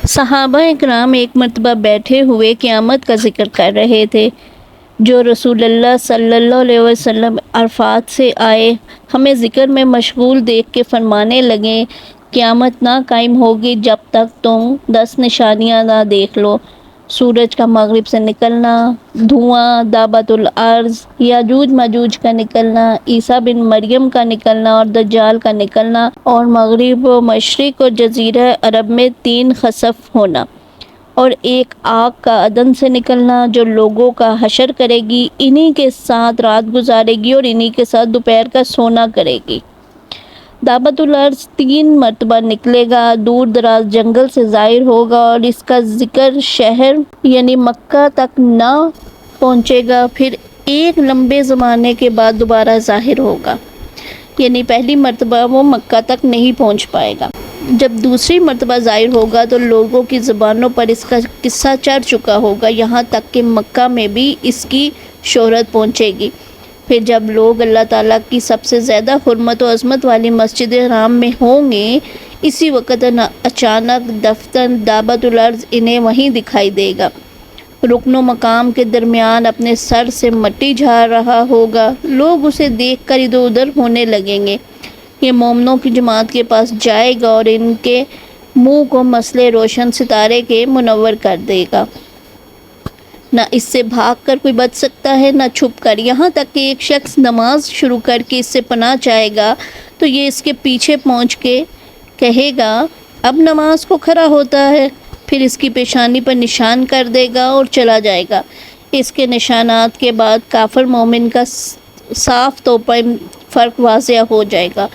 صحابہ اکرام ایک مرتبہ بیٹھے ہوئے قیامت کا ذکر کر رہے تھے جو رسول اللہ صلی اللہ علیہ وسلم عرفات سے آئے، ہمیں ذکر میں مشغول دیکھ کے فرمانے لگے، قیامت نہ قائم ہوگی جب تک تم 10 نشانیاں نہ دیکھ لو: سورج کا مغرب سے نکلنا، دھواں، دابۃ الارض، یاجوج ماجوج کا نکلنا، عیسیٰ بن مریم کا نکلنا اور دجال کا نکلنا، اور مغرب و مشرق اور جزیرہ عرب میں 3 خسف ہونا، اور ایک آگ کا عدن سے نکلنا جو لوگوں کا حشر کرے گی، انہی کے ساتھ رات گزارے گی اور انہی کے ساتھ دوپہر کا سونا کرے گی۔ دابۃ الارض 3 مرتبہ نکلے گا، دور دراز جنگل سے ظاہر ہوگا اور اس کا ذکر شہر یعنی مکہ تک نہ پہنچے گا، پھر ایک لمبے زمانے کے بعد دوبارہ ظاہر ہوگا، یعنی پہلی مرتبہ وہ مکہ تک نہیں پہنچ پائے گا۔ جب دوسری مرتبہ ظاہر ہوگا تو لوگوں کی زبانوں پر اس کا قصہ چڑھ چکا ہوگا، یہاں تک کہ مکہ میں بھی اس کی شہرت پہنچے گی۔ پھر جب لوگ اللہ تعالیٰ کی سب سے زیادہ حرمت و عظمت والی مسجد حرام میں ہوں گے، اسی وقت اچانک دفتر دابۃ الارض انہیں وہیں دکھائی دے گا۔ رکن و مقام کے درمیان اپنے سر سے مٹی جھاڑ رہا ہوگا، لوگ اسے دیکھ کر ادھر ادھر ہونے لگیں گے۔ یہ مومنوں کی جماعت کے پاس جائے گا اور ان کے منہ کو مسئلے روشن ستارے کے منور کر دے گا۔ نہ اس سے بھاگ کر کوئی بچ سکتا ہے، نہ چھپ کر، یہاں تک کہ ایک شخص نماز شروع کر کے اس سے پناہ چاہے گا تو یہ اس کے پیچھے پہنچ کے کہے گا اب نماز کو کھڑا ہوتا ہے، پھر اس کی پیشانی پر نشان کر دے گا اور چلا جائے گا۔ اس کے نشانات کے بعد کافر مومن کا صاف طور پر فرق واضح ہو جائے گا،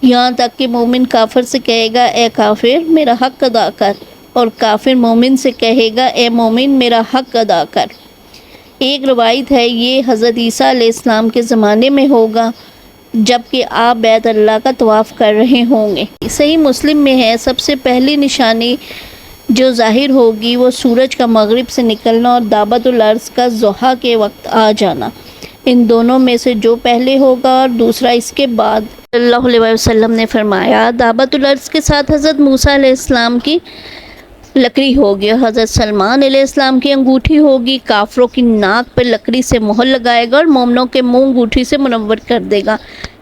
یہاں تک کہ مومن کافر سے کہے گا اے کافر میرا حق ادا کر، اور کافر مومن سے کہے گا اے مومن میرا حق ادا کر۔ ایک روایت ہے یہ حضرت عیسیٰ علیہ السلام کے زمانے میں ہوگا جب کہ آپ بیت اللہ کا طواف کر رہے ہوں گے۔ صحیح مسلم میں ہے سب سے پہلی نشانی جو ظاہر ہوگی وہ سورج کا مغرب سے نکلنا اور دابۃ الارض کا ضحیٰ کے وقت آ جانا، ان دونوں میں سے جو پہلے ہوگا اور دوسرا اس کے بعد۔ صلی اللہ علیہ وسلم نے فرمایا دابۃ الارض کے ساتھ حضرت موسیٰ علیہ السلام کی لکڑی ہوگی، حضرت سلیمان علیہ السلام کی انگوٹھی ہوگی، کافروں کی ناک پر لکڑی سے مہر لگائے گا اور مومنوں کے منہ انگوٹھی سے منور کر دے گا،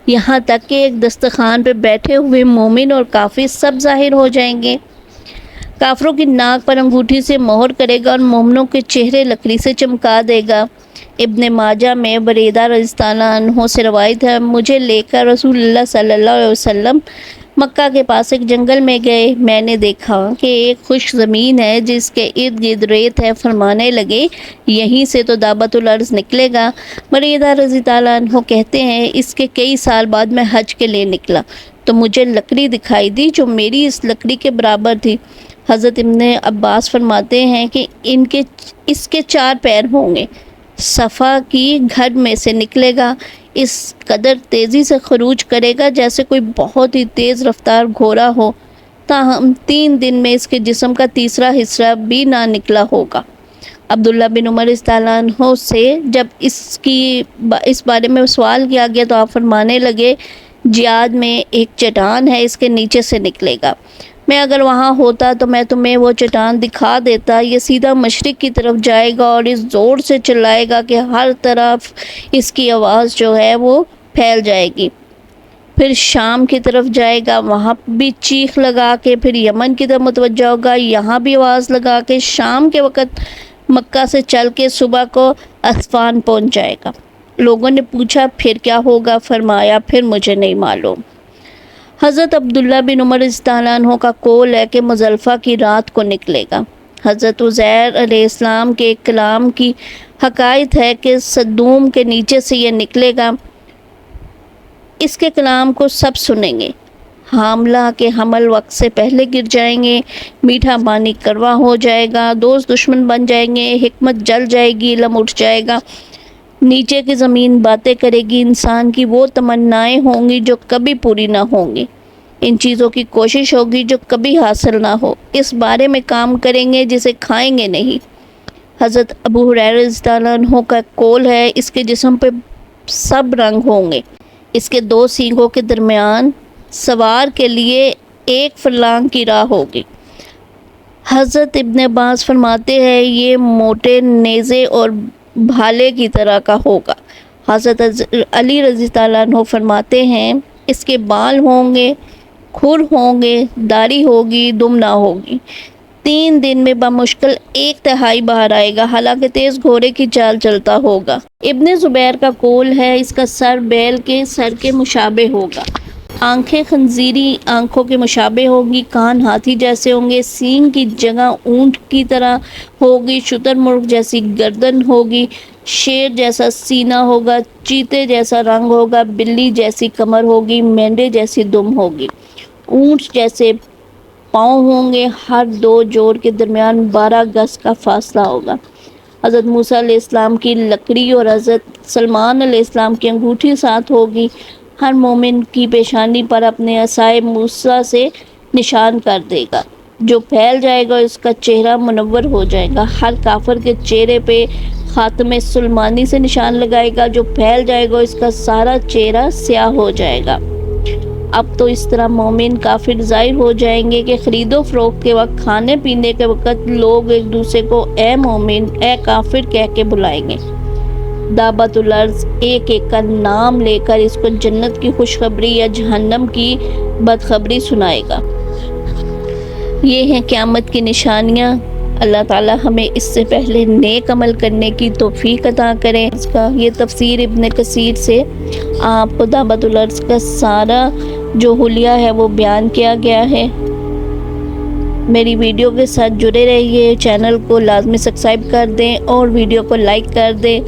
یہاں تک کہ ایک دسترخوان پہ بیٹھے ہوئے مومن اور کافر سب ظاہر ہو جائیں گے۔ کافروں کی ناک پر انگوٹھی سے مہر کرے گا اور مومنوں کے چہرے لکڑی سے چمکا دے گا۔ ابن ماجہ میں بریدہ رضی اللہ عنہ سے روایت ہے مجھے لے کر رسول اللہ صلی اللہ علیہ وسلم مکہ کے پاس ایک جنگل میں گئے، میں نے دیکھا کہ ایک خشک زمین ہے جس کے ارد گرد ریت ہے، فرمانے لگے یہیں سے تو دابۃ الارض نکلے گا۔ بریدہ رضی اللہ عنہ کہتے ہیں اس کے کئی سال بعد میں حج کے لیے نکلا تو مجھے لکڑی دکھائی دی جو میری اس لکڑی کے برابر تھی۔ حضرت ابن عباس فرماتے ہیں کہ اس کے 4 پیر ہوں گے، صفا کی گھر میں سے نکلے گا، اس قدر تیزی سے خروج کرے گا جیسے کوئی بہت ہی تیز رفتار گھوڑا ہو، تاہم 3 دن میں اس کے جسم کا تیسرا حصہ بھی نہ نکلا ہوگا۔ عبداللہ بن عمر رضی اللہ عنہ سے جب اس بارے میں سوال کیا گیا تو آپ فرمانے لگے جیاد میں ایک چٹان ہے، اس کے نیچے سے نکلے گا، میں اگر وہاں ہوتا تو میں تمہیں وہ چٹان دکھا دیتا، یہ سیدھا مشرق کی طرف جائے گا اور اس زور سے چلائے گا کہ ہر طرف اس کی آواز جو ہے وہ پھیل جائے گی، پھر شام کی طرف جائے گا، وہاں بھی چیخ لگا کے پھر یمن کی طرف متوجہ ہوگا، یہاں بھی آواز لگا کے شام کے وقت مکہ سے چل کے صبح کو اسفان پہنچ جائے گا۔ لوگوں نے پوچھا پھر کیا ہوگا؟ فرمایا پھر مجھے نہیں معلوم۔ حضرت عبداللہ بن عمر رضی اللہ عنہ کا قول ہے کہ مزدلفہ کی رات کو نکلے گا۔ حضرت عزیر علیہ السلام کے ایک کلام کی حکایت ہے کہ صدوم کے نیچے سے یہ نکلے گا، اس کے کلام کو سب سنیں گے، حاملہ کے حمل وقت سے پہلے گر جائیں گے، میٹھا پانی کڑوا ہو جائے گا، دوست دشمن بن جائیں گے، حکمت جل جائے گی، علم اٹھ جائے گا، نیچے کی زمین باتیں کرے گی، انسان کی وہ تمنائیں ہوں گی جو کبھی پوری نہ ہوں گی، ان چیزوں کی کوشش ہوگی جو کبھی حاصل نہ ہو، اس بارے میں کام کریں گے جسے کھائیں گے نہیں۔ حضرت ابو ہریرہ رضی اللہ عنہ کا قول ہے اس کے جسم پہ سب رنگ ہوں گے، اس کے 2 سینگوں کے درمیان سوار کے لیے 1 فرلانگ کی راہ ہوگی، حضرت ابن عباس فرماتے ہیں یہ موٹے نیزے اور بھالے کی طرح کا ہوگا۔ حضرت علی رضی اللہ عنہ فرماتے ہیں اس کے بال ہوں گے، کھر ہوں گے، داڑھی ہوگی، دم نہ ہوگی۔ 3 دن میں بمشکل 1/3 باہر آئے گا، حالانکہ تیز گھوڑے کی چال چلتا ہوگا۔ ابن زبیر کا قول ہے اس کا سر بیل کے سر کے مشابہ ہوگا، آنکھیں خنزیری آنکھوں کے مشابہ ہوگی، کان ہاتھی جیسے ہوں گے، سینگ کی جگہ اونٹ کی طرح ہوگی، شتر مرغ جیسی گردن ہوگی، شیر جیسا سینہ ہوگا، چیتے جیسا رنگ ہوگا، بلی جیسی کمر ہوگی، مینڈے جیسی دم ہوگی، اونٹ جیسے پاؤں ہوں گے، ہر 2 جوڑ کے درمیان 12 گز کا فاصلہ ہوگا۔ حضرت موسیٰ علیہ السلام کی لکڑی اور حضرت سلمان علیہ السلام کی انگوٹھی ساتھ ہوگی۔ ہر مومن کی پیشانی پر اپنے عصائے موسیٰ سے نشان کر دے گا، جو پھیل جائے گا اس کا چہرہ منور ہو جائے گا۔ ہر کافر کے چہرے پہ خاتم سلمانی سے نشان لگائے گا، جو پھیل جائے گا اس کا سارا چہرہ سیاہ ہو جائے گا۔ اب تو اس طرح مومن کافر ظاہر ہو جائیں گے کہ خرید و فروخت کے وقت، کھانے پینے کے وقت لوگ ایک دوسرے کو اے مومن، اے کافر کہہ کے بلائیں گے۔ دعوت الارض ایک ایک کا نام لے کر اس کو جنت کی خوشخبری یا جہنم کی بدخبری سنائے گا۔ یہ ہیں قیامت کی نشانیاں۔ اللہ تعالی ہمیں اس سے پہلے نیک عمل کرنے کی توفیق عطا کرے۔ اس کا یہ تفسیر ابن کثیر سے آپ کو دعوت الارض کا سارا جو حلیہ ہے وہ بیان کیا گیا ہے۔ میری ویڈیو کے ساتھ جڑے رہیے، چینل کو لازمی سبسکرائب کر دیں اور ویڈیو کو لائک کر دیں۔